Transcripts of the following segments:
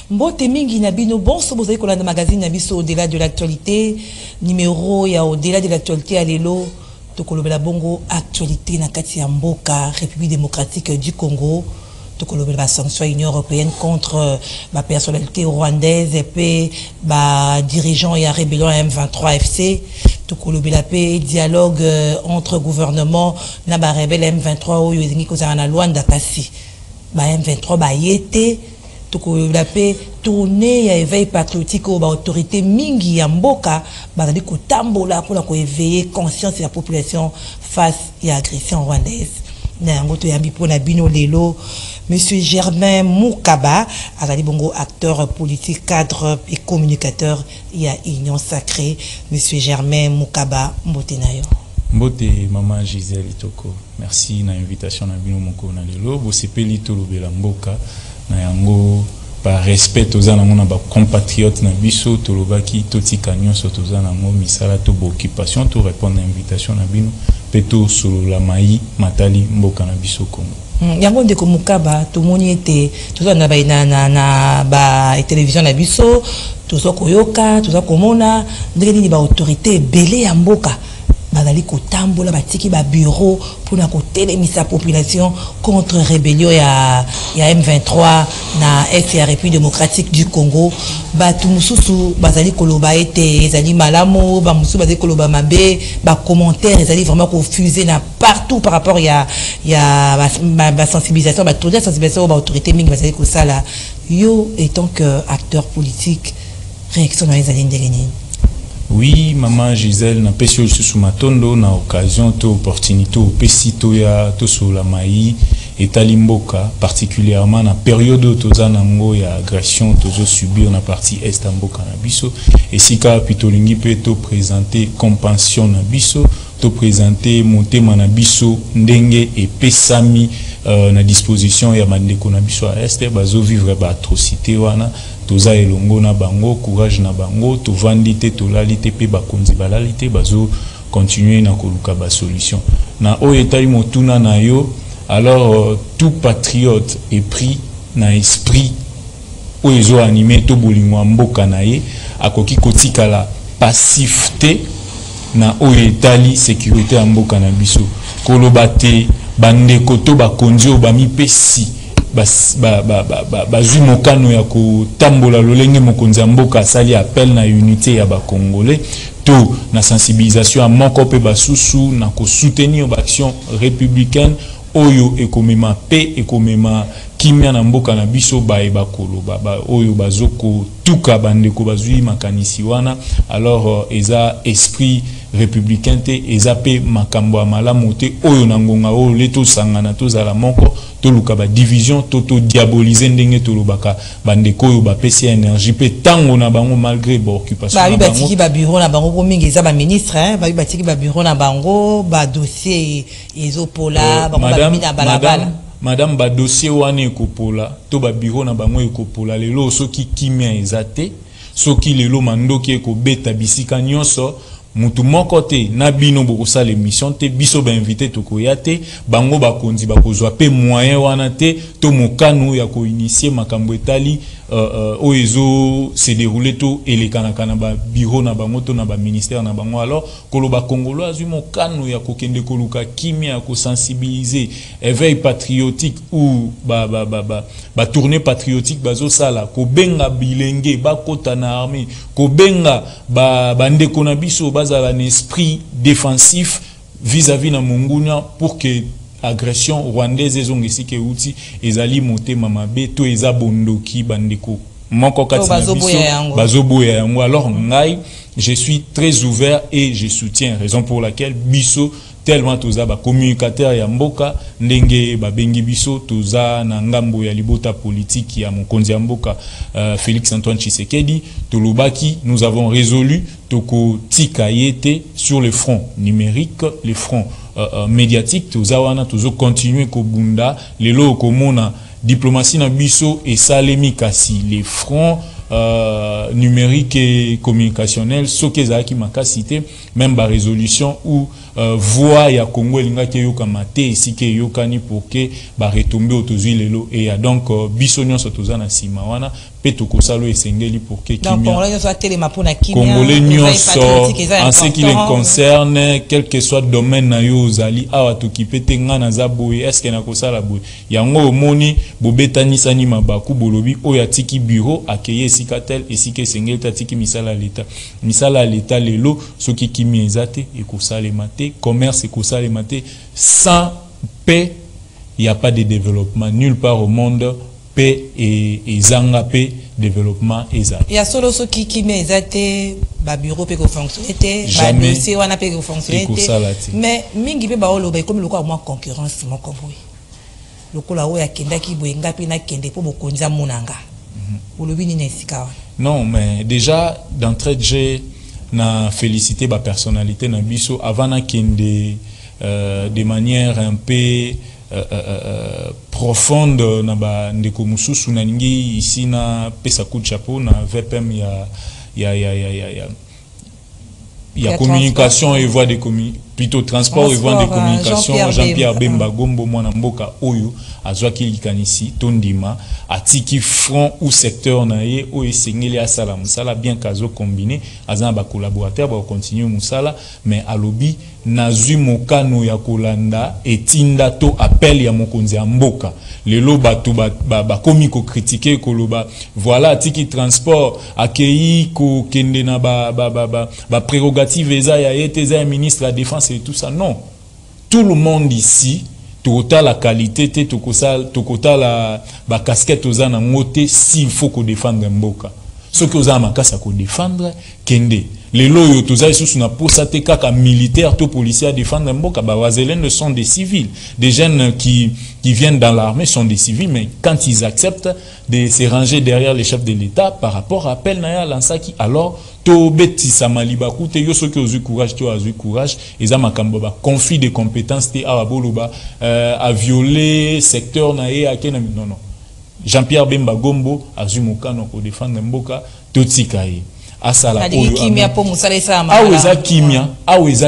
Mbote mingi na bino bon so bozali kolanda magazine na biso au-delà de l'actualité numéro ya au-delà de l'actualité à lelo tokolobela bongo actualité na kati ya mboka République démocratique du Congo tokolobela ba sanction Union européenne contre ma personnalité rwandaise et puis ba dirigeant ya rébellion M23 FC tokolobela pe dialogue entre gouvernement na ba rebelle M23 oyo ezingi kozana na Luanda kasi ba M23 ba yete tokolobela pe tournée ya éveil patriotique au ba autorité mingi ya mboka bazali kotambola pour ko éveiller conscience de la population face à l'agression rwandaise na yango to yambi pona bino lelo monsieur Germain Moukaba azali bongo acteur politique cadre et communicateur ya Union Sacrée monsieur Germain Moukaba mbotenayo mbote maman Gisèle Itoko merci na invitation na bino moko na lelo bo sepeli to lobela mboka na yango par respect aux anamona ba compatriotes na biso to lobaki to tikanyo so to zanamo misala to occupation to répondre à invitation na bino peto solo la mai matali mboka na biso Congo yango ndeko Mukaba to moni ete to na ba na ba télévision na biso to zo koyoka to zo komona ndenge ni ba autorité belé ya mboka bazali kotambola batiki ba bureau pour na kotelemisa population contre rébellion ya M23 na est ya République démocratique du Congo batu mususu bazali koloba ete ezali malamo ba mususu bazali koloba mabe ba commentaire ezali vraiment confusé na partout par rapport ya ba sensibilisation ba tourner sensibilisation ba autorité mingi bazali ko sala yo étant que acteur politique réaction na ezali ndengeni. Oui, maman Gisèle, na pesio sous matondo na occasion to opportunité au pesito ya to sur la mai et talimboka particulièrement na période to zanango ya agression to zo subir na partie est mboka na biso et sika pitolingi pe to présenter compassion na biso to présenter motema na biso ndenge et pesami na disposition ya mandeko na biso à est bazo vivre ba atrocité wana toza elongo na bango courage na bango to vandité to lalité pe ba konzi balalité bazo continuer na koluka ba solution na o etali motuna na yo alors tout patriote est pris na esprit o ezo animé to bolingo mboka na ye akoki kotikala passivité na o etali sécurité ya mboka na biso kolobate bandeko to ba konzi o ba mipesi bazui mokano ya kotambola lolenge mokonzi ya mboka asali appel na unité ya ba congolais to na sensibilisation à moko pe basusu na ko soutenir ba action républicaine oyo ekomema pe ekomema kimia na mboka na biso ba ebakolo ba oyo bazoko tuka bandeko bazui makanisi wana alors eza esprit républicain te eza pe makambo ya malamu te oyo na ngonga oyo leto sangana to zala moko to luka ba division to diaboliser ndenge to lobaka bandeko oyo ba pesi énergie pe tango na bango malgré ba occupation ba batiki ba bureau na bango mingi eza ba ministre ba batiki ba bureau na bango ba dossier ezopola ba mina balabala madame ba dossier wana ekopola to ba bureau na bango ekopola lelo soki kimia ezate soki lelo mandoki ekobeta bisika nyonso mutu moko te na bino bokosa l'émission te biso ba invité to koyate bango bakonzi bakozwa pe moyen wana te to mokano ya ko initier makambo etali oezo se dérouler to elekana kana ba bureau na bango to na ba ministère na bango alors koloba congolo azui mokano ya kokende koluka kimia ya ko sensibiliser éveil patriotique ou ba tournée patriotique bazo sala ko benga bilenge ba kota na armée ko benga ba ndeko na biso bazala un esprit défensif vis-à-vis na mongunya pour que agression rwandaise ezongisi ke uti ezali motema mabe to eza bondoki bandeko moko kati na biso bazoboya yango alors ngai je suis très ouvert et je soutiens raison pour laquelle biso tellement toza ba communicateur ya mboka ndenge ba bengi biso toza na ngambo ya libota politique ya mokonzi ya mboka Félix Antoine Tshisekedi tolobaki nous avons résolu toko tika yete sur le front numérique les fronts médiatique toza wana tozo continuer ko bunda lelo komona diplomatie na biso et salemi kasi les fronts numérique et communicationnel sokezaki makasité même ba résolution ou voix ya Congo linga ke yoka mate ici ke yoka ni pour que ba retomber autozui lelo et ya donc biso nyonso tozana sima wana pe tokosalo esengeli pour que Congolais nyonso en ce qui les concerne quel que soit domaine na yo ozali awa tokipete nga na zaboye est-ce que na kosala boye yango omoni bobetani sani mabaku bolobi oyo atiki bureau akeye esika tel esika esengeli tatiki misala l'État lelo soki kimi ezate ekosalema te commerce ekosalema te sans paix il n'y a pas de développement nulle part au monde paix et zanga paix développement ezate il y a solo soki kimi ezate ba bureau peut fonctionner ba dossier wana peut fonctionner mais mingi pe ba oloba comme le quoi moi concurrence mon convoy lokola oya kenda ki boyenga pe na kende po bokonza monanga olobi ni nesika. Non mais déjà d'entrée de jeu na féliciter ba personnalité na biso avant na kende de manière un peu profonde na ba ndeko mususu na ningi ici na pesa coup de chapeau na VPM ya communication et voie de communication plutôt transport et voie de communication Jean-Pierre Bemba Gombo mwana mboka oyo azwaki likanisi tondima atiki front ou secteur na ye o esengeli asala musala bien kazo combiné azana ba collaborateur ba continuer musala mais alobi nazwi mokano ya kolanda etinda to appel ya mokonzi ya mboka lelo bato ba komi ko critiquer koloba voilà atiki transport akei ko kende na ba prérogative eza ya yete za ministre de la défense et tout ça non tout le monde ici tokota la qualité te tokota la ba casquette ozana ngote s'il faut ko défendre mboka ce que ozana makasa ko défendre kende lelo yo tozali sous na posa te kaka militaire to policier à défendre mboka ba wazelen sont des civils des jeunes qui viennent dans l'armée sont des civils mais quand ils acceptent de se ranger derrière les chefs de l'État par rapport à appel na ya lansaki alors to beti samaliba kute yo soki ozu courage to azu courage eza makambo ba conflit de compétences te awa boloba a violer secteur na ye akena non Jean-Pierre Bemba Gombo azu mokano ko défendre mboka to tikaye asala oyo kimia po musala esa aweza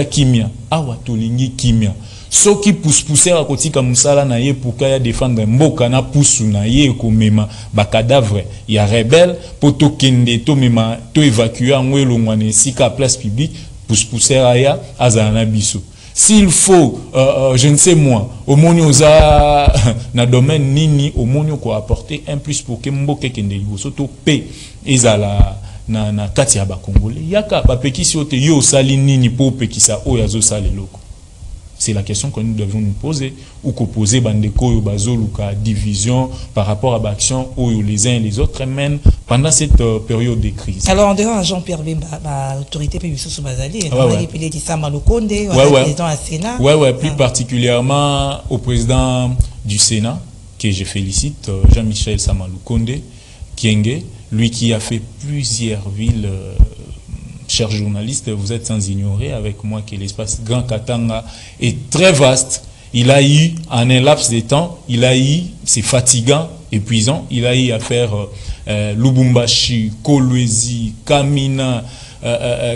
kimia awa tolingi kimia soki pousser a kotika musala na ye pour kaya défendre mboka na pusu na ye ko mema ba cadavre ya rebelle poto kende to mema to évacuer ngwelo ngwane sika place publique pousser aya azana biso s'il faut je ne sais moi au monioza na domaine nini au monio ko apporter un plus pour que mboka kende liboso to pe ezala na kati ya ba congolais yaka ba pekisi ote yo sali nini po pekisa oyo azo sali loko. C'est la question que nous devons nous poser ou que poser bandeko yo bazoluka division par rapport à l'action où les uns et les autres mènent pendant cette période de crise. Alors en dehors Jean-Pierre Bemba autorité puis sous Bazali il dit ça Malukonde président à Sénat. Plus particulièrement au président du Sénat que je félicite Jean-Michel Samalukonde Kienge, lui qui a fait plusieurs villes. Chers journalistes, vous êtes sans ignorer avec moi que l'espace Grand Katanga est très vaste. Il a eu, en un laps de temps, c'est fatigant, épuisant, il a eu à faire Lubumbashi, Kolwezi, Kamina,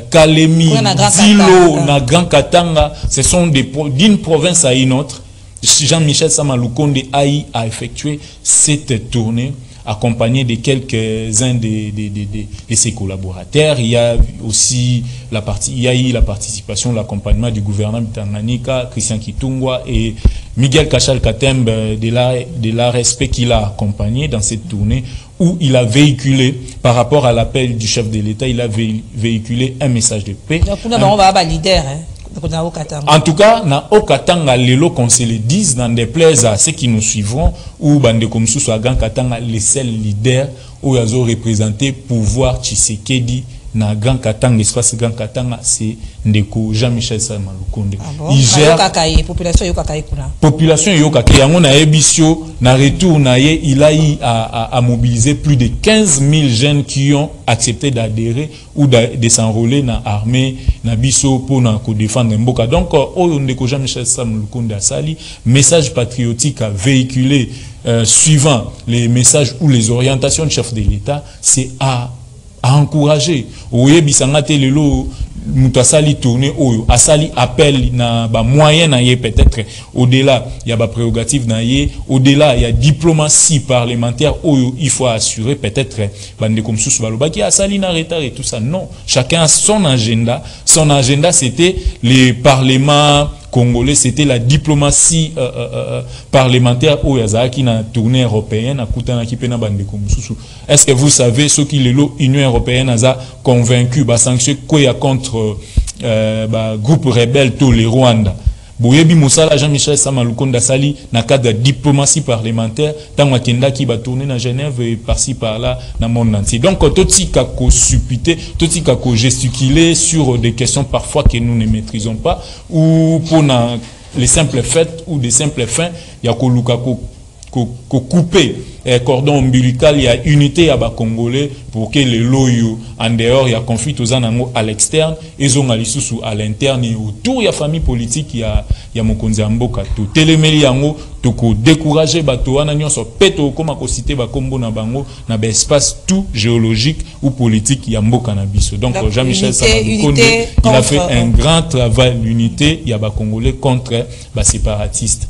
Kalemi, Zilo, na Grand Katanga. Ce sont d'une province à une autre. Jean-Michel Samalukonde a eu à effectuer cette tournée accompagné de quelques-uns de ses collaborateurs. Il y a aussi la participation, l'accompagnement du gouvernement Tanganyika, Christian Kitungwa et Miguel Kachal Katembe de la respect qu'il a accompagné dans cette tournée où il a véhiculé, par rapport à l'appel du chef de l'État, il a véhiculé un message de paix. Donc, on va avoir leader, hein? En tout cas, na Okatanga lelo qu'on se le dise dans des plaisirs à ceux qui nous suivront ou bande comme sous Grand Katanga les seuls leaders où ils ont représenté pouvoir Tshisekedi na Grand Katanga espace Grand Katanga c'est ndeko Jean-Michel Samalukonde. Il gère population yokaka yango na ebisio na retour na ye il a eu à mobiliser plus de 15 000 jeunes qui ont accepté d'adhérer ou de s'enrôler dans l'armée na biso pour défendre mboka. Donc oyo ndeko Jean-Michel Samalukonde asali message patriotique à véhiculer suivant les messages ou les orientations du chef de l'État, c'est à encourager. Oui, bisangate lelo Moutassali tourné oyo asali appel na ba moyen na yé peut-être au-delà il y a ba prérogative na yé au-delà il y a diplomatie parlementaire oyo il faut assurer peut-être bande comme sous balobaki asali na retard et tout ça non chacun a son agenda c'était les parlements congolais, c'était la diplomatie parlementaire au Yazaki na tournée européenne à Koutana Kipena Bande Komususu. Est-ce que vous savez ce qui l'Union européenne a convaincu ba sanction quoi contre groupe rebelle tout les Rwanda? Boyebi Moussala Jean-Michel Samalukonda Sali na cadre de diplomatie parlementaire tant Wakenda qui va tourner na Genève et par-ci par-là dans le monde entier. Donc tout ce qu'on supputer, tout ce qu'on gesticuler sur des questions parfois que nous ne maîtrisons pas ou pour les simples faits ou des simples fins, il y a couper cordon ombilical, il y a unité à Congolais pour que les loyaux en dehors, il y a conflit aux anango à l'externe, ils ont sous à l'interne et autour, il y a famille politique, il y a Mokonzi Mboka tout. Téléméli yango, toko décourager bato ananyo so peto comme ko cité ba kombo na bango na ba espace tout géologique ou politique ya Mboka na biso. Donc Jean-Michel Samalukonde, il a fait un grand travail l'unité, il y a ba Congolais contre ba séparatistes.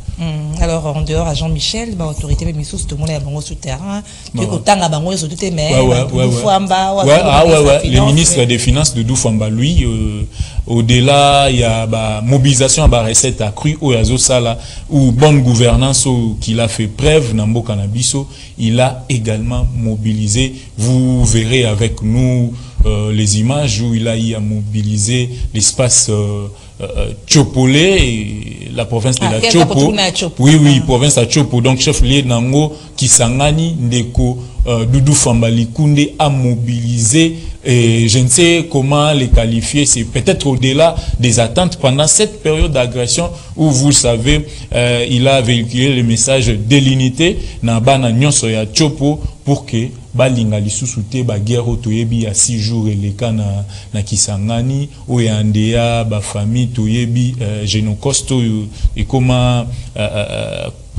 Alors en dehors à Jean-Michel, bah autorité mais tout le monde est bon sur terrain. Tu autant à bango sur tout mais les ministres des finances de Doufamba lui au-delà il y a bah mobilisation à recette accrue au yazo sala ou bonne gouvernance qu'il a fait preuve na Mboka na biso, il a également mobilisé, vous verrez avec nous les images où il a mobilisé l'espace Tchopolé, la province de la Tchopo. Oui, province de Tchopo. Donc, chef lié Nango, Kisangani, Ndeko, Doudou Fambali Koundé a mobilisé, et je ne sais comment les qualifier, c'est peut-être au-delà des attentes pendant cette période d'agression où, vous savez, il a véhiculé le message de l'unité, Nabana Nyonso ya Tchopo, pour que balinga lisusu ba guerre toyebi ya 6 jours eleka na Kisangani o yandea ba famille toyebi génocosto et comment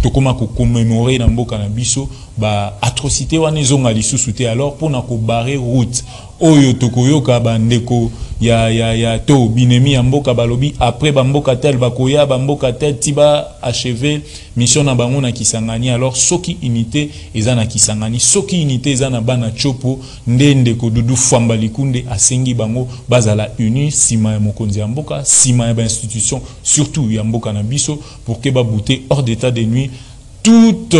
tokoma ko commémorer na Mboka na biso ba atrocité wana ezonga lisusu te alors pour na ko barrer route oyo tokoyoka bandeko ya to binemi ya Mboka balobi après ba Mboka tel bakoya ba Mboka tel tiba achever mission na bango na Kisangani alors soki unité eza na Kisangani soki unité eza na bana Tchopo ndeko Doudou Fambali Koundé asengi bango bazala uni sima ya mokonzi ya Mboka sima ya ba institution surtout ya Mboka na biso pour que ba bouter hors d'état de nuit toute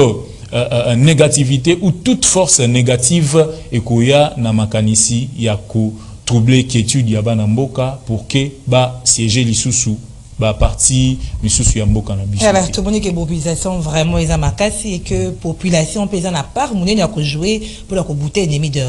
négativité ou toute force négative et koya na makanisi ya ko troubler quiétude ya bana Mboka pour que ba siéger lisusu ba parti lisusu ya Mboka na biso. Alors tout le monde que mobilisation vraiment ils a makasi et que population paysanne à part monene ya ko jouer pour la ko bouter ennemi de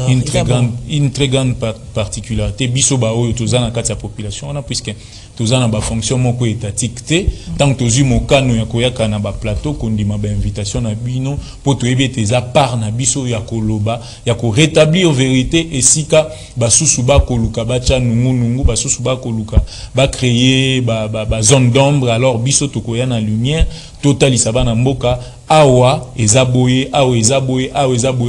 une très grande particularité biso ba oyo tozana kati ya population on a puisque tozana ba fonction moko étatique té tant que tozu mokano ya koyaka na ba plateau kondima ba invitation na bino pour toyebi teza part na biso ya koloba ya ko rétablir vérité et sika ba susu ba koluka ba cha nungu ba susu ba koluka ba créer ba zone d'ombre alors biso tokoya na lumière totali sabana Mboka awa ezaboye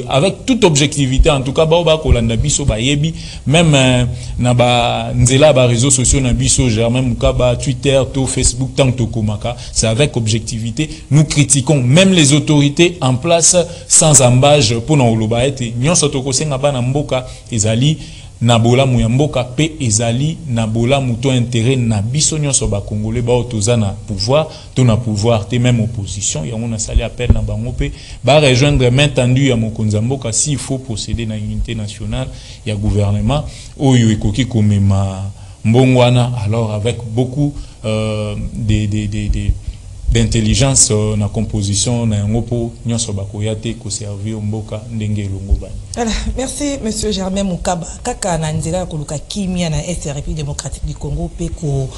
avec toute objectivité en tout cas ba kolanda biso ba yebi même na ba nzela ba réseaux sociaux na biso Germain Mukaba Twitter to Facebook tant to komaka c'est avec objectivité nous critiquons même les autorités en place sans embâche pour na oloba ete nyonso tokosenga bana Mboka ezali nabola muyamboka pe ezali nabola muto intérêt na biso nyonso ba congolais ba otozana pouvoir to na pouvoir te même opposition ya on a sali appel na bango pe ba rejoindre main tendue ya mokonzi mboka s'il faut procéder na unité nationale ya gouvernement oyo ekoki komema mbongwana alors avec beaucoup d'intelligence na composition na ngopo nyonso bakoyate ko servir mboka ndenge longo bani. Voilà, merci monsieur Germain Mukaba kaka na nzela koluka kimia na Est République démocratique du Congo pe ko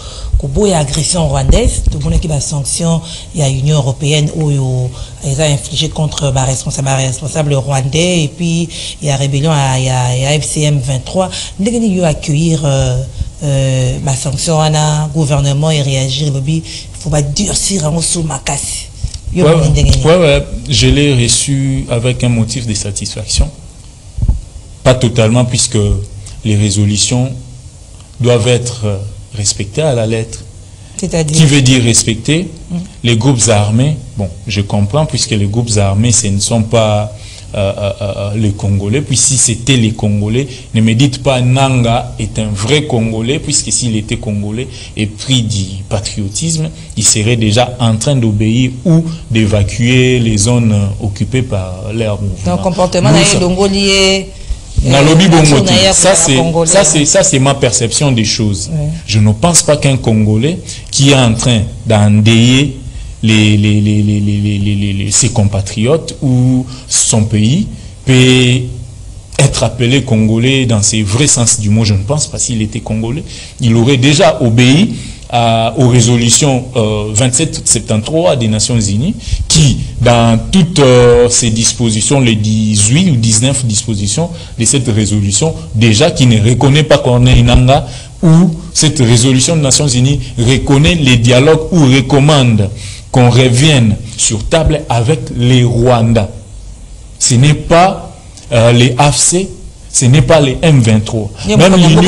boya agression rwandaise tout monde qui ba sanction ya Union européenne oyo ils a infligé contre ba responsable rwandais et puis il y a rébellion ya FCM 23 ndenge ni yo accueillir ma sanction à gouvernement et réagir il faut pas durcir en sous ma casse. Ouais, je l'ai reçu avec un motif de satisfaction, pas totalement puisque les résolutions doivent être respectés à la lettre. C'est-à-dire? Qui veut dire respecter les groupes armés? Bon, je comprends, puisque les groupes armés, ce ne sont pas les Congolais. Puis si c'était les Congolais, ne me dites pas Nanga est un vrai Congolais, puisque s'il était Congolais et pris du patriotisme, il serait déjà en train d'obéir ou d'évacuer les zones occupées par leur mouvement. Donc, comportement lié. Ça c'est ma perception des choses. Ouais. Je ne pense pas qu'un Congolais qui est en train d'endayer ses compatriotes ou son pays peut être appelé Congolais dans ses vrais sens du mot. Je ne pense pas. S'il était Congolais, il aurait déjà obéi aux résolutions 2773 des Nations Unies qui, dans toutes ces dispositions, les 18 ou 19 dispositions de cette résolution, déjà qui ne reconnaît pas Corneille Nangaa, ou cette résolution des Nations Unies reconnaît les dialogues ou recommande qu'on revienne sur table avec les Rwandais. Ce n'est pas les AFC, ce n'est pas les M23. Même l'Union...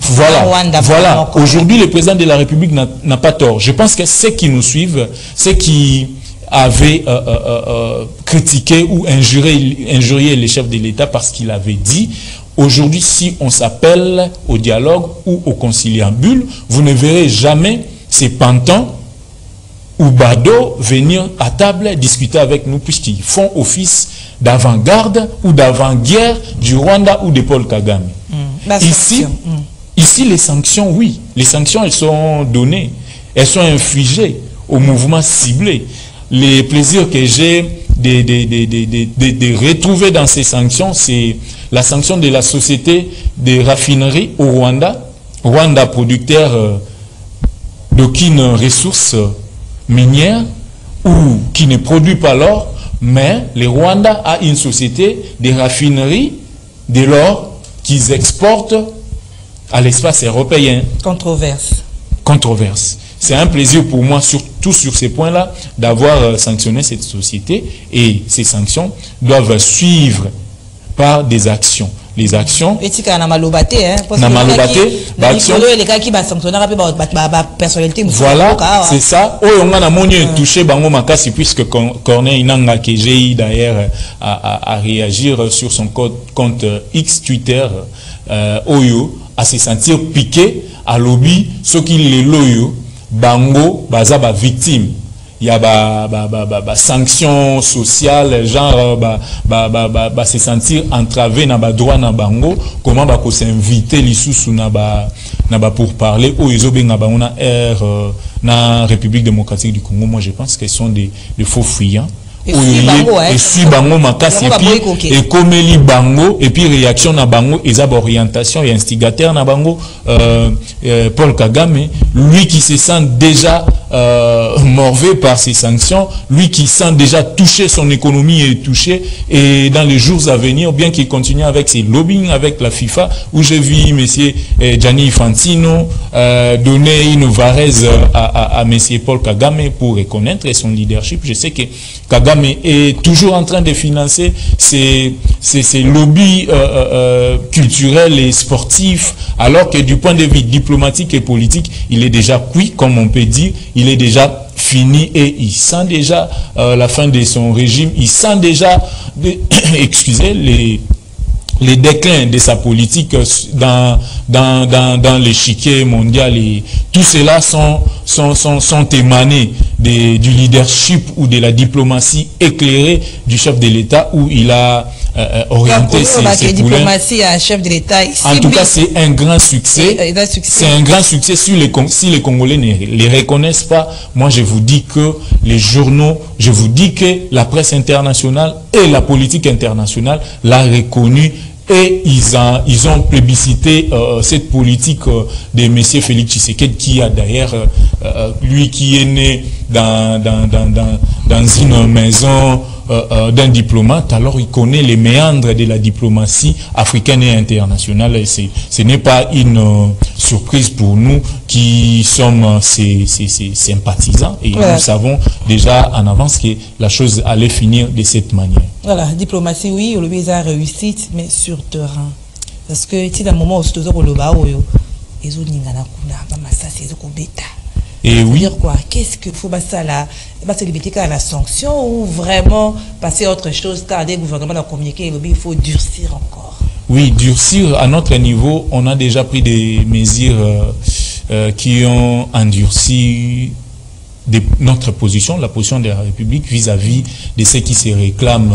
Voilà. Aujourd'hui, le président de la République n'a pas tort. Je pense que ceux qui nous suivent, ceux qui avaient critiqué ou injurié les chefs de l'État parce qu'il avait dit, aujourd'hui, si on s'appelle au dialogue ou au conciliabule, vous ne verrez jamais ces pantons ou Bado venir à table discuter avec nous, puisqu'ils font office d'avant-garde ou d'avant-guerre du Rwanda ou de Paul Kagame. Ici, les sanctions, oui. Les sanctions, elles sont données. Elles sont infligées aux mouvements ciblés. Les plaisirs que j'ai de retrouver dans ces sanctions, c'est la sanction de la société des raffineries au Rwanda. Rwanda, producteur d'aucune ressource minière ou qui ne produit pas l'or, mais le Rwanda a une société des raffineries de l'or qu'ils exportent à l'espace européen. Controverse. C'est un plaisir pour moi, surtout sur ces points-là, d'avoir sanctionné cette société, et ces sanctions doivent suivre par des actions. Les actions... Voilà, c'est ça. On a touché Bango Makasi, puisque Corneille Nangaa, que j'ai eu d'ailleurs à réagir sur son compte X Twitter, Oyo, à se sentir piqué à lobby, ce qu'il est loyo, Bango, baza victime. Il y a sanctions sociales, genre se sentir entravé na droit na bango, comment s'inviter l'issue na pour parler au isobenga baona na République démocratique du Congo. Moi je pense qu'ils sont des faux fuyants. Et puis bango makasi et comme li bango et puis réaction na bango et orientation et instigateur na bango Paul Kagame, lui qui se sent déjà morvé par ces sanctions, lui qui sent déjà touché, son économie est touchée, et dans les jours à venir, bien qu'il continue avec ses lobbying avec la FIFA, où j'ai vu monsieur Gianni Infantino donner une varese à monsieur Paul Kagame pour reconnaître son leadership. Je sais que Kagame est toujours en train de financer ces lobbies culturels et sportifs, alors que du point de vue diplomatique et politique, il est déjà cuit, comme on peut dire, il est déjà fini, et il sent déjà la fin de son régime, il sent déjà, excusez, les déclins de sa politique dans l'échiquier mondial, et tout cela sont émanés du leadership ou de la diplomatie éclairée du chef de l'État, où il a orienté ses poulains. En tout cas, c'est un grand succès. C'est un grand succès. Si les Congolais ne les reconnaissent pas, moi je vous dis que les journaux, je vous dis que la presse internationale et la politique internationale l'a reconnu, et ils ont plébiscité cette politique de M. Félix Tshisekedi, qui a d'ailleurs, lui qui est né dans une maison d'un diplomate, alors il connaît les méandres de la diplomatie africaine et internationale, et ce n'est pas une surprise pour nous qui sommes ses sympathisants, et voilà. Nous savons déjà en avance que la chose allait finir de cette manière. Voilà, diplomatie, oui, le visa réussite, mais sur terrain. parce que tu dans moment où tu dois le bas oyo ezo ningana kuna ba masasi ezo kobeta. Et oui. Dire quoi? Qu'est-ce qu'il faut ça là? Se limiter à la sanction ou vraiment passer à autre chose car des gouvernements ont communiqué il faut durcir encore. Oui, durcir à notre niveau, on a déjà pris des mesures qui ont endurci notre position, la position de la République vis-à-vis de ceux qui se réclament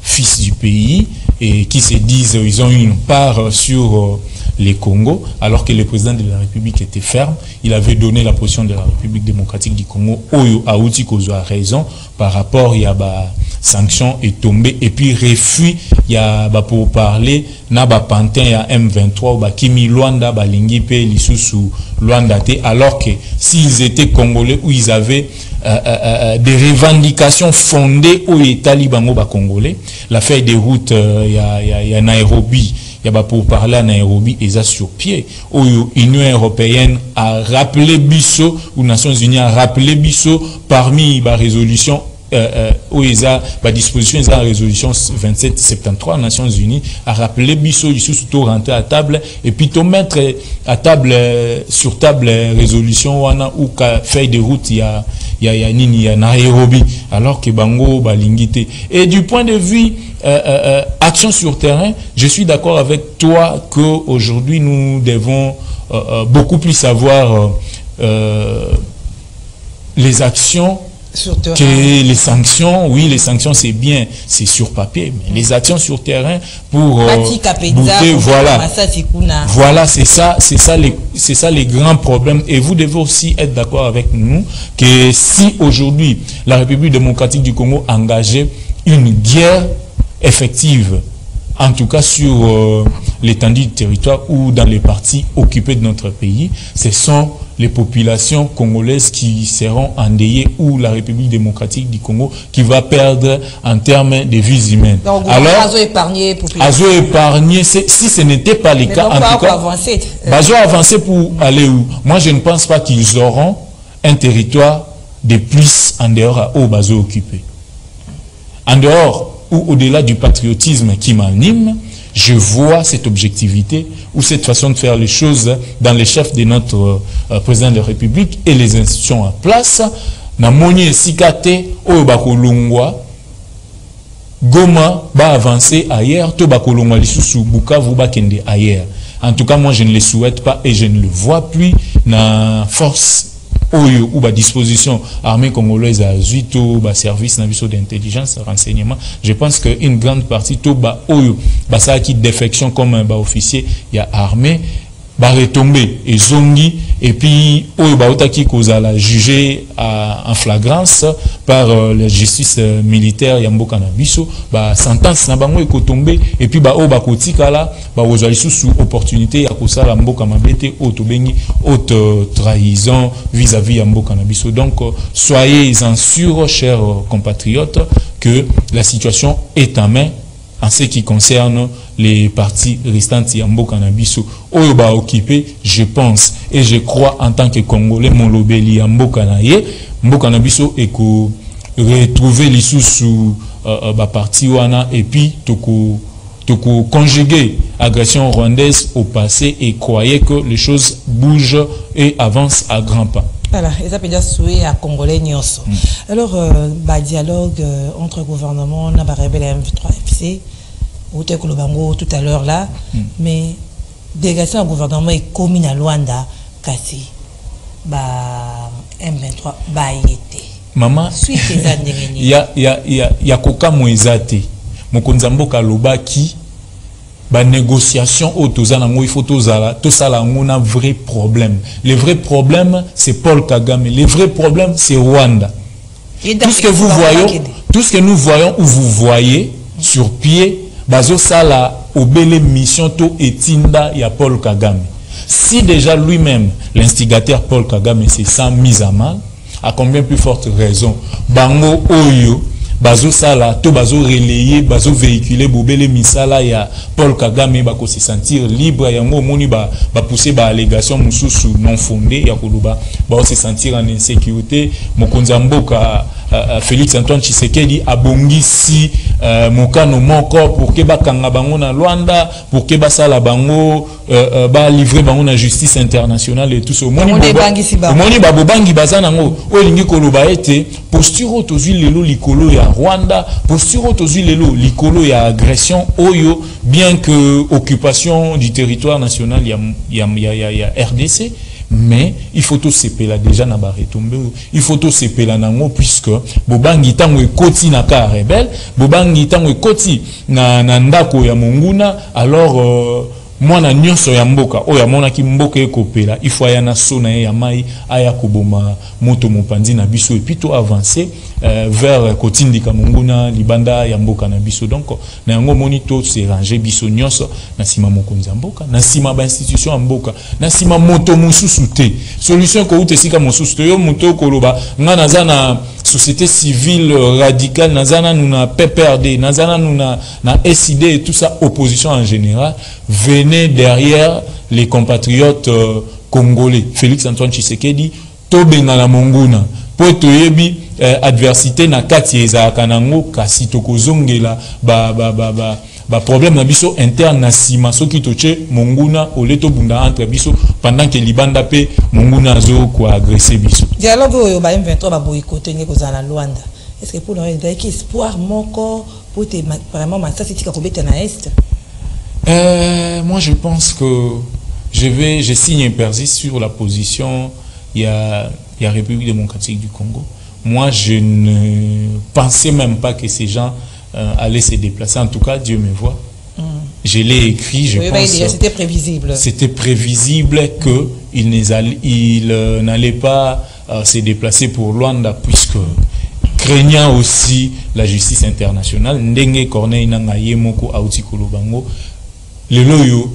fils du pays et qui se disent ils ont une part sur les Congo, alors que le président de la République était ferme. Il avait donné la position de la République démocratique du Congo. Oyo Aouti Kozo a raison par rapport il y a sanctions est tombé et puis refus il y a pour parler na ba pantin ya M23 ba Kimi Luanda ba lingi pe lisusu Luanda te, alors que s'ils étaient congolais ou ils avaient des revendications fondées au État libango ba congolais, la feuille des routes il y a Nairobi, il y a pour parler à Nairobi et ça sur pied. L'Union européenne a rappelé Bisso ou Nations Unies a rappelé Bisso parmi les résolutions où ils ont la disposition de la résolution 2773 Nations Unies a rappelé Bisso ils sont tout rentrer à table et puis tout mettre à table sur table résolution ou feuille de route il y a Nairobi, alors que bango balingité. Et du point de vue action sur terrain, je suis d'accord avec toi que aujourd'hui nous devons beaucoup plus savoir les actions que les sanctions. Oui, les sanctions c'est bien, c'est sur papier, mais les actions sur terrain pour bouter, voilà, c'est ça les grands problèmes. Et vous devez aussi être d'accord avec nous que si aujourd'hui la République démocratique du Congo engageait une guerre effective, en tout cas sur l'étendue du territoire ou dans les parties occupées de notre pays, ce sont les populations congolaises qui seront endeuillées ou la République démocratique du Congo qui va perdre en termes de vies humaines. Donc, alors, Azo épargné, si ce n'était pas le cas, en tout cas, Bazo avancer pour aller où? Moi, je ne pense pas qu'ils auront un territoire de plus en dehors à où Bazo occupé. En dehors ou au-delà du patriotisme qui m'anime, je vois cette objectivité ou cette façon de faire les choses dans les chefs de notre président de la République et les institutions en place. Na moni sikate o bakolongwa Goma va avancer ailleurs, to bakolongwa lisusu Bukavu ba kende ailleurs. En tout cas, moi je ne le souhaite pas et je ne le vois plus na force ou ba disposition armée congolaise à Zuito, ba service naviso d'intelligence, renseignement. Je pense qu'une grande partie tout ba oyo ba ça qui défection comme un officier il y a armée ba retomber et zongi et puis oyo ba otaki kozala jugé en flagrance par la justice militaire ya mboka na biso ba sentence na bango ekotomber et puis ba o ba kotikala ba ozali sous opportunité ya kosala mboka mabete auto bengi haute trahison vis-à-vis ya mboka na biso. Donc soyez-en sûrs, chers compatriotes, que la situation est en main en ce qui concerne les parties restantes ya mboka na biso oyo ba occupé. Je pense et je crois en tant que Congolais mon lobeli ya mboka na biso et que retrouver lisusu ba parti wana et puis toko conjuguer agression rwandaise au passé et croyez que les choses bougent et avancent à grands pas. Voilà, et ça peut dire souhait à Congolais nyoso. Alors, dialogue entre gouvernement, na ba rebelle M23 FC, ou te kolobango tout à l'heure là, mais délégation au gouvernement est commune à Luanda, kasi, ba M23 ba yete. Maman, il y a koka moezate, mokonzamboka lobaki. Ba négociation au il faut tout ça là on a un vrai problème. Le vrai problème c'est Paul Kagame. Le vrai problème c'est Rwanda. Tout ce que nous voyons ou vous voyez sur pied, bazo sala obele mission to etinda ya Paul Kagame. Si déjà lui-même l'instigateur Paul Kagame s'est sent mis à mal, à combien plus forte raison bango oyo bazo sala to bazo relayer bazo véhiculer bobele misala ya Paul Kagame bako se sentir libre ya ngo moni ba pousser ba allégation mususu non fondée ya koloba ba se sentir en insécurité mokonza mboka Félix Antoine Tshisekedi abongisi mokano moko pour que bakanga bango na Luanda, pour que basala bango ba livrer bango na justice internationale et tout ça. Moni babobangi bazanango olingi koloba ete posture tozui lelo likolo ya Rwanda, posture tozui lelo likolo ya agression oyo, bien que occupation du territoire national ya RDC. Mais il faut tout s'épeler déjà na baretombe, il faut tout s'épeler nango puisque bobangi tango ekoti na ka rebelle, bobangi tango ekoti na ndako ya monguna, alors mwana nyonso ya mboka oya mona ki mboka ekopela il faut aya na sona ya mai aya koboma moto mopanzi na biso et puis to avancer vers kotindika monguna libanda ya mboka na biso. Donc na yango moni to se ranger biso nyonso na sima mokonzi ya mboka, na sima ba institution ya mboka, na sima moto mususu te solution ko utesika mususu te yo moto koloba ngana zana société civile radicale, nazana nous na PPRD, nazana nous na SID et tout ça, opposition en général, venez derrière les compatriotes congolais. Félix Antoine Tshisekedi, tobenga la monguna, po toyebi adversité na kati eza kanango kasi tokozongela ba problème na biso interne na sima soki toche monguna oleto bunda entre biso pendant que libanda pe monguna azo ko agresser biso. Dialogue oyo ba M23 ba boycotté ngeko za na Luanda. Est-ce que pour nous il y a espoir moko pour te vraiment ça c'est tika kobeta na est? Moi je pense que je signe un persiste sur la position il y a République démocratique du Congo. Moi je ne pensais même pas que ces gens allaient se déplacer. En tout cas, Dieu me voit. Je l'ai écrit, je pense. C'était prévisible. C'était prévisible qu'ils n'allaient pas se déplacer pour Luanda, puisque craignant aussi la justice internationale, Ndenge Corneille Nangaye Moko Aouti Kolobango, le loyo,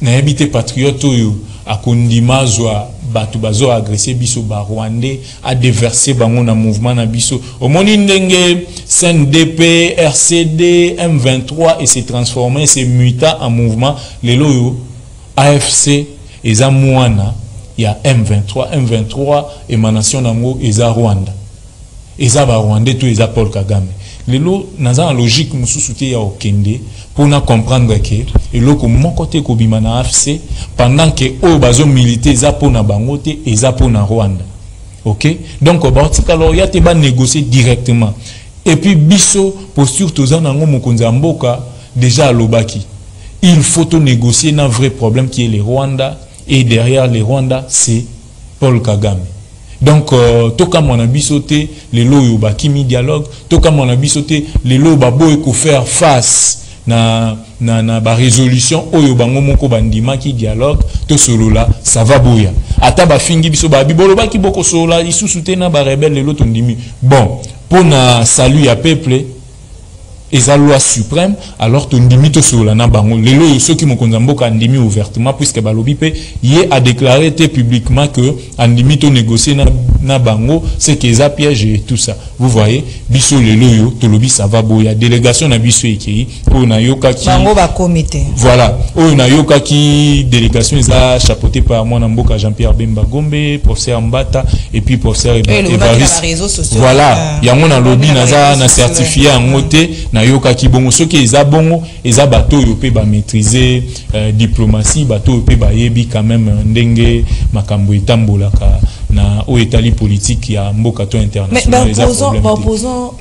n'habité patriote yo, a kondima zoa batu bazo agressé biso ba Rwandais a déversé bango na mouvement na biso au moni ndenge CNDP RCD M23 et s'est transformé s'est muta en mouvement les loyo AFC eza mwana ya M23 émanation nango eza Rwanda eza ba Rwandais to eza Paul Kagame lelo naza en logique mususu te ya okende pour na comprendre que eloko mon côté kobima na AFC pendant que o bazo militer za pona bango te eza pona Rwanda. OK, donc batika alors ya te ba négocier directement et puis biso posture toza nango mokonzi mboka déjà lobaki il faut to négocier un vrai problème qui est le Rwanda et derrière les Rwanda c'est Paul Kagame. Donc toka mona bisote les loyo ba kimi dialogue toka mona bisote les loyo ba boy ko faire face na ba résolution oyo bango moko bandima ki dialogue to solola ça va boya ata ba fingi biso ba bibolo ba ki boko solola isusu te na ba rebelle lelo to ndimi bon pour na salut ya peuple et la loi suprême alors ton ndimi to solola na bango lelo ceux qui mokonza mboka ndimi ouvertement puisque balobi pe yé a déclaré publiquement que andimi to négocier na bango c'est que ça piège et tout ça vous voyez biso lelo yo to lobi ça va boya délégation na biso ekei o na yoka ki bango ba comité voilà o na yoka ki délégation eza chapeauté par moi na mboka Jean-Pierre Bemba Gombe professeur Mbata et puis professeur Evariste voilà yango na lobi naza na certifié en moté na yoka ki bongo soki eza bongo eza bato yo pe ba maîtriser diplomatie bato yo pe ba yebi quand même ndenge makambo etambolaka na o etali politique ya mboka to international mais opposant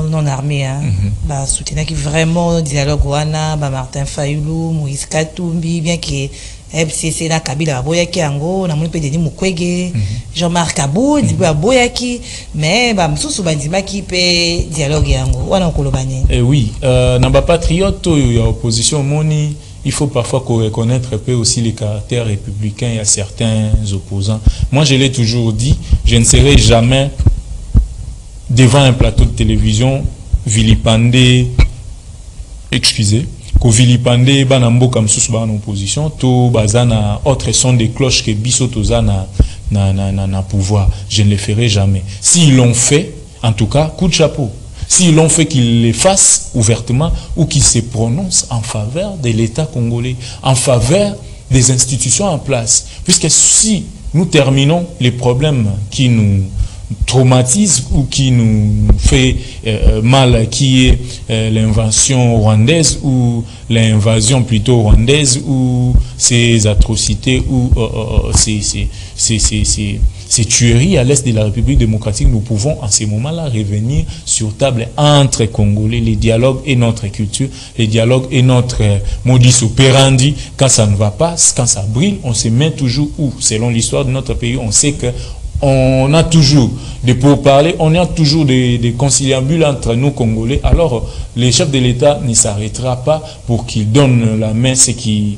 non armé hein ba soutenir qui vraiment dialogue wana ba Martin Fayulu Moïse Katumbi bien que FCC na Kabila boyaki yango na moni pe Denis Mukwege Jean-Marc Aboud boyaki mais ba msusu bandimaki pe dialogue yango wana kolobani oui na ba patriote ya opposition moni il faut parfois qu'on reconnaisse un peu aussi les caractères républicains. Il y a certains opposants. Moi, je l'ai toujours dit, je ne serai jamais devant un plateau de télévision vilipendé, ko vilipendé banambo comme sous en opposition, tout bazana autre son des cloches que bisotoza na pouvoir. Je ne le ferai jamais. S'ils l'ont fait, en tout cas, coup de chapeau. S'ils l'ont fait, qu'ils le fassent ouvertement ou qu'ils se prononcent en faveur de l'État congolais, en faveur des institutions en place. Puisque si nous terminons les problèmes qui nous traumatise ou qui nous fait mal, qui est l'invasion rwandaise ou l'invasion plutôt rwandaise ou ces atrocités ou ces tueries à l'est de la République démocratique, nous pouvons en ces moments-là revenir sur table entre Congolais. Les dialogues et notre culture, les dialogues et notre modus operandi. Quand ça ne va pas, quand ça brille, on se met toujours où? Selon l'histoire de notre pays, on sait que on a toujours des pourparlers, on a toujours des conciliabules entre nous Congolais. Alors, les chefs de l'État ne s'arrêtera pas pour qu'ils donnent la main ce qu'il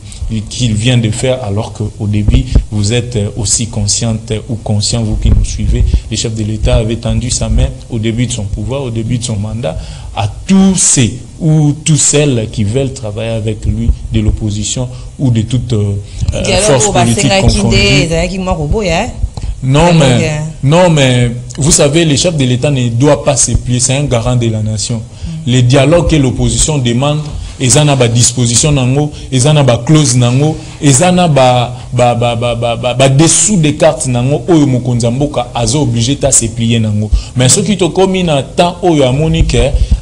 vient de faire, alors qu'au début, vous êtes aussi consciente ou conscient, vous qui nous suivez, les chefs de l'État avaient tendu sa main au début de son pouvoir, au début de son mandat, à tous ceux ou toutes celles qui veulent travailler avec lui de l'opposition ou de toute force politique confondue. Non, mais vous savez, les chefs de l'État ne doivent pas se plier, c'est un garant de la nation. Les dialogues que l'opposition demande, ils en ont ba disposition nango, ils en ont ba clause nango, ils en ont ba dessous des cartes nango, oyo mokonzi mboka azo obligé ta se plier nango. Mais ce qui te commis na temps oyo amonique,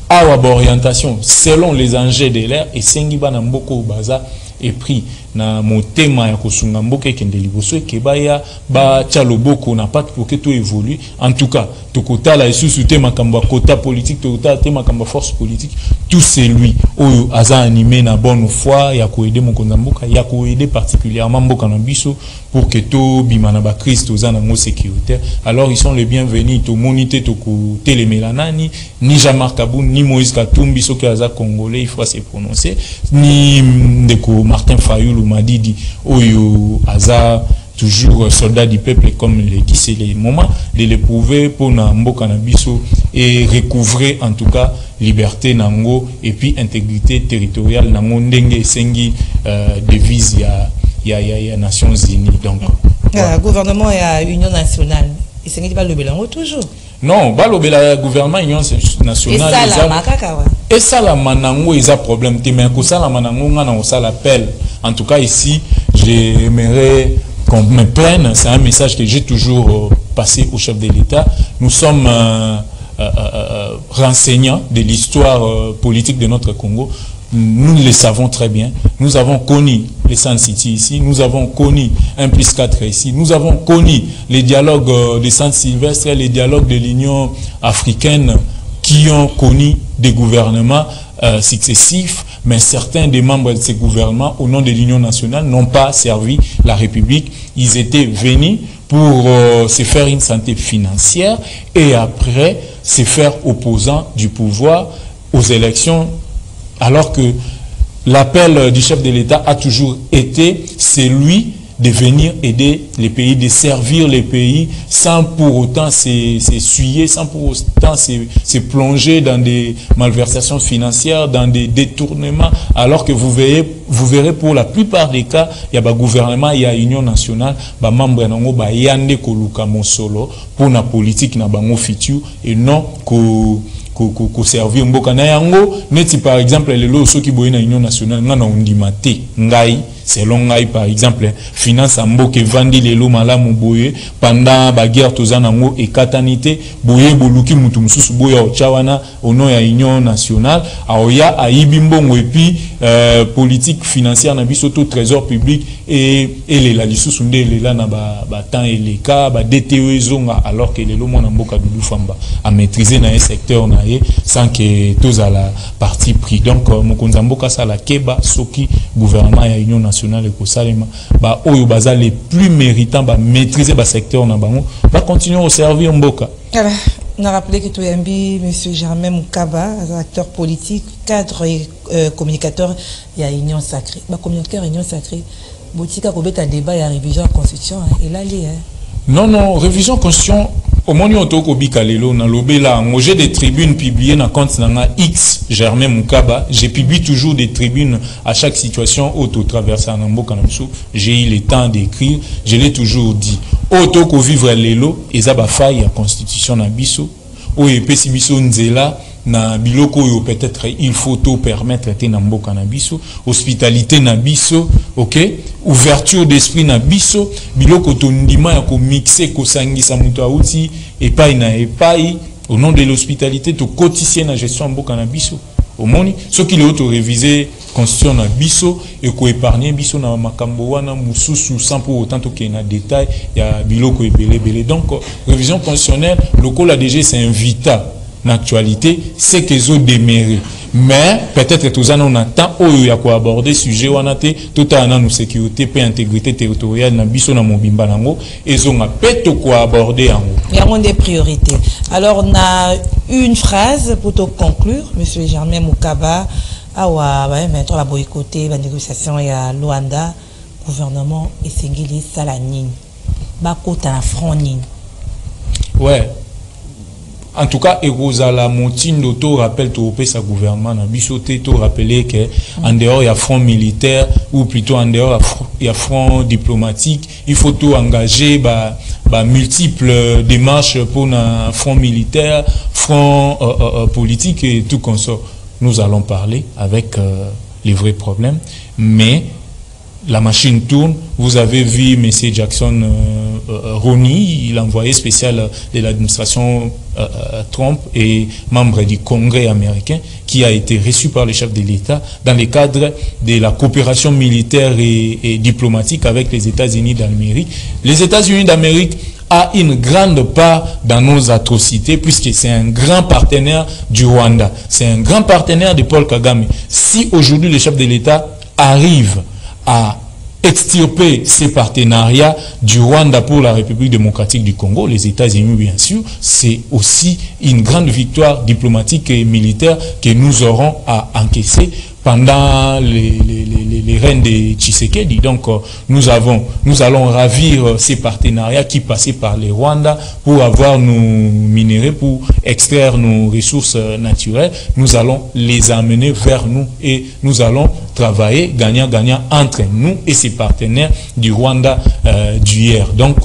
awa ba orientation selon les enjeux de l'air et sengi ba na mboko baza et pris na motema ya kosunga mboka ekende liboso ekebaya ba tchaloboko na pas pour que tout évolue. En tout cas tokotala isusu te makambo kota politique, tokotala te makambo force politique, tout c'est lui oyo aza animé na bonne foi ya ko aider mokonza mboka, ya ko aider particulièrement mboka na biso pour que to bimana ba Christ oza na ngo sécuritaire. Alors ils sont les bienvenus. To monité to ko télémélanani ni Jean-Marc Kabou ni Moïse Katumbi soki aza congolais, il faut se prononcer, ni ndeko Martin Fayulu Madidi oyo aza toujours soldat du peuple, comme le dit, c'est le moment de l'éprouver pour Namboka Nabiso et recouvrer en tout cas liberté nango et puis intégrité territoriale nango ndenge sengi devise ya Nations Unies. Donc gouvernement et Union nationale, et sengi pas le belango toujours. Non, le gouvernement Union nationale et ça la manango ils a problème mais que ça la manango on ça l'appel. En tout cas ici, j'aimerais qu'on me prenne, c'est un message que j'ai toujours passé au chef de l'État. Nous sommes renseignants de l'histoire politique de notre Congo. Nous le savons très bien. Nous avons connu les Sun City ici, nous avons connu 1+4 ici, nous avons connu les dialogues de Saint-Sylvestre, les dialogues de l'Union africaine qui ont connu des gouvernements successifs, mais certains des membres de ces gouvernements, au nom de l'Union nationale, n'ont pas servi la République. Ils étaient venus pour se faire une santé financière et après se faire opposant du pouvoir aux élections, alors que l'appel du chef de l'État a toujours été celui de venir aider les pays, de servir les pays sans pour autant s'essuyer, sans pour autant se plonger dans des malversations financières, dans des détournements, alors que vous verrez pour la plupart des cas, il y a un gouvernement, il y a Union nationale, ba membre nango ba yande koluka mosolo pour la politique na bango futur et non ko servir mboka na yango neti par exemple les lots ceux qui boyent na Union nationale ngana ondimate ngai selon ngai par exemple finance mboka vandi les lots malamu boye pendant ba guerre tozana ngo et katanité boye boluki mutu mususu boya ochawana au nom ya Union nationale aoya aibi mbongo et puis politique financière na biso to trésor public et les la lisusu ndele la na ba temps et les cas ba DTE zonga alors que les lots mona mboka Doudou Famba a maîtriser na un secteur na sans que tous à la partie pris. Donc mokonza mboka sala keba soki gouvernement ya Union nationale et kosalema ba oyo baza les plus méritants ba maîtriser ba secteur na bango ba continuer au servir mboka. Alors, on a rappelé que Toyambi, monsieur Germain Moukaba, acteur politique, cadre et communicateur, il y a Union Sacrée. Bah, communicateur Union Sacrée, Boutika Kobeta débat, il y a révision de la Constitution, et là, il Non, révision de Constitution, au moment où on a lelo na lobela, j'ai des tribunes publiées dans le compte X Germain Moukaba. J'ai publié toujours des tribunes à chaque situation auto traversée en Ambo Kanamsou. J'ai eu le temps d'écrire, je l'ai toujours dit. Auto ko vivre lelo, et ça ba faille la Constitution na biso. O epesi biso nzela na biloko yo peut-être il faut tout permettre te na mboka na biso, hospitalité na biso, OK, ouverture d'esprit na biso, biloko to ndima ya ko mixer ko sangisa mutu auti epai na epai au nom de l'hospitalité to quotidien na gestion mboka na biso. Au moni ce qui le to réviser constitution na biso et ko épargner biso na makambo wana mususu sans pour autant to na détail ya biloko ebele. Donc révision constitutionnelle lokola DG c'est invita l'actualité, c'est qu'ils ont déméré. Mais peut-être que nous attend il y a quoi aborder sujet wanate tout à nos sécurité et intégrité territoriale na biso na mobimba nango et ils ont peut quoi aborder en il y a des priorités. Alors on a une phrase pour te conclure, monsieur Germain Moukaba. Maintenant la boycotter la négociation et à Luanda gouvernement et singili salanine bakota na front nine. Ouais. En tout cas, Erosala Montine d'auto rappelle tout sa gouvernement na bisoté to rappeler que en dehors il y a front militaire ou plutôt en dehors il y a front diplomatique, il faut tout engager multiples démarches pour un front militaire, front politique et tout comme ça. Nous allons parler avec les vrais problèmes, mais la machine tourne. Vous avez vu M. Jackson Ronny, l'envoyé spécial de l'administration Trump et membre du Congrès américain, qui a été reçu par le chef de l'État dans le cadre de la coopération militaire et diplomatique avec les États-Unis d'Amérique. Les États-Unis d'Amérique a une grande part dans nos atrocités puisque c'est un grand partenaire du Rwanda. C'est un grand partenaire de Paul Kagame. Si aujourd'hui le chef de l'État arrive à extirper ces partenariats du Rwanda pour la République démocratique du Congo, les États-Unis bien sûr, c'est aussi une grande victoire diplomatique et militaire que nous aurons à encaisser pendant les règnes de Tshisekedi. Donc nous allons ravir ces partenariats qui passaient par les Rwanda pour avoir nos minéraux, pour extraire nos ressources naturelles. Nous allons les amener vers nous et nous allons travailler gagnant-gagnant entre nous et ces partenaires du Rwanda d'hier. Donc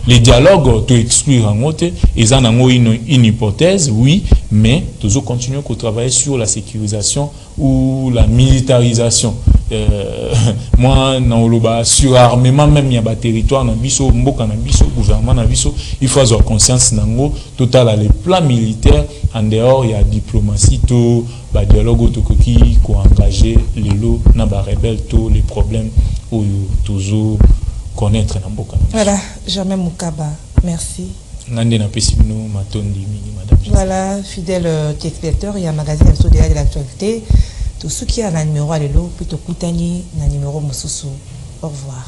les dialogues, tu exclure en haute, ils en ont une hypothèse, oui, mais nous continuons à travailler sur la sécurisation ou la militarisation. Moi, sur armement, même il y a des territoires, gouvernement, il faut avoir conscience total les plans militaires, en dehors il y a diplomatie, tout, dialogue qui engager les lots, rebelles, tous les problèmes où toujours connaître. Voilà, Germain Moukaba, merci. Voilà, fidèle téléspectateur, il y a un magazine de l'actualité. Tout ce qui a un numéro à l'élo, plutôt Koutani, un numéro Moussousou. Au revoir.